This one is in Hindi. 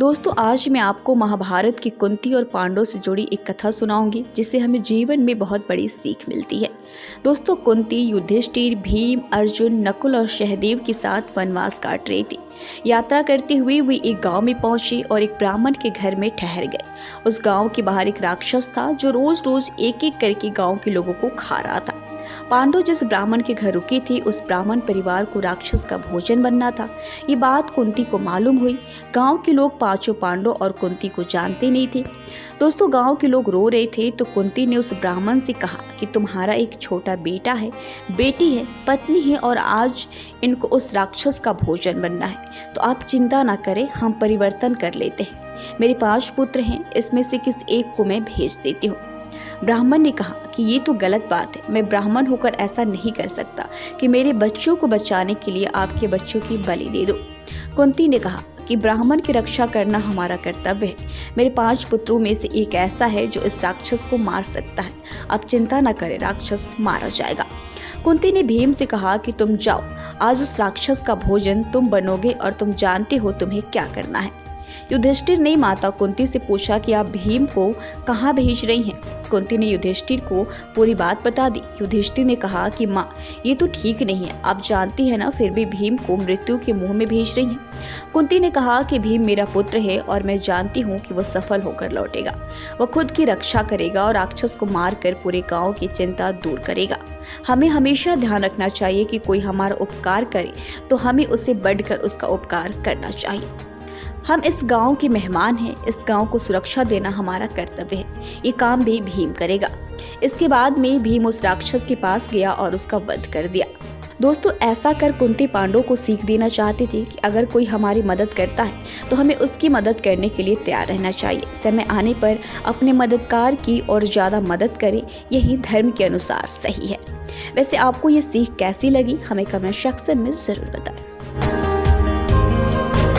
दोस्तों, आज मैं आपको महाभारत की कुंती और पांडव से जुड़ी एक कथा सुनाऊंगी जिससे हमें जीवन में बहुत बड़ी सीख मिलती है। दोस्तों, कुंती युधिष्ठिर, भीम, अर्जुन, नकुल और सहदेव के साथ वनवास काट रही थी। यात्रा करते हुए वे एक गांव में पहुंचे और एक ब्राह्मण के घर में ठहर गए। उस गांव के बाहर एक राक्षस था जो रोज रोज एक एक करके गाँव के लोगों को खा रहा था। पांडव जिस ब्राह्मण के घर रुके थे उस ब्राह्मण परिवार को राक्षस का भोजन बनना था। ये बात कुंती को मालूम हुई। गांव के लोग पांचों पांडव और कुंती को जानते नहीं थे। दोस्तों, गांव के लोग रो रहे थे तो कुंती ने उस ब्राह्मण से कहा कि तुम्हारा एक छोटा बेटा है, बेटी है, पत्नी है और आज इनको उस राक्षस का भोजन बनना है। तो आप चिंता ना करें, हम परिवर्तन कर लेते हैं। मेरे 5 पुत्र हैं, इसमें से किसी एक को मैं भेज देती हूँ। ब्राह्मण ने कहा कि ये तो गलत बात है, मैं ब्राह्मण होकर ऐसा नहीं कर सकता कि मेरे बच्चों को बचाने के लिए आपके बच्चों की बलि दे दो। कुंती ने कहा कि ब्राह्मण की रक्षा करना हमारा कर्तव्य है। मेरे 5 पुत्रों में से एक ऐसा है जो इस राक्षस को मार सकता है। आप चिंता न करें, राक्षस मारा जाएगा। कुंती ने भीम से कहा कि तुम जाओ, आज उस राक्षस का भोजन तुम बनोगे और तुम जानते हो तुम्हें क्या करना है। युधिष्ठिर ने माता कुंती से पूछा कि आप भीम को कहाँ भेज रही हैं। कुंती ने युधिष्ठिर को पूरी बात बता दी। युधिष्ठिर ने कहा कि माँ, ये तो ठीक नहीं है, आप जानती हैं ना, फिर भी भीम को मृत्यु के मुंह में भेज रही हैं। कुंती ने कहा कि भीम मेरा पुत्र है और मैं जानती हूँ कि वह सफल होकर लौटेगा। वह खुद की रक्षा करेगा और राक्षस को मारकर पूरे गांव की चिंता दूर करेगा। हमें हमेशा ध्यान रखना चाहिए कि कोई हमारा उपकार करे तो हमें उससे बढ़कर उसका उपकार करना चाहिए। हम इस गांव के मेहमान हैं, इस गांव को सुरक्षा देना हमारा कर्तव्य है। ये काम भी भीम करेगा। इसके बाद में भीम उस राक्षस के पास गया और उसका वध कर दिया। दोस्तों, ऐसा कर कुंती पांडव को सीख देना चाहती थी कि अगर कोई हमारी मदद करता है तो हमें उसकी मदद करने के लिए तैयार रहना चाहिए। समय आने पर अपने मददगार की और ज़्यादा मदद करें, यही धर्म के अनुसार सही है। वैसे आपको ये सीख कैसी लगी, हमें कमेंट सेक्शन में ज़रूर बताएं।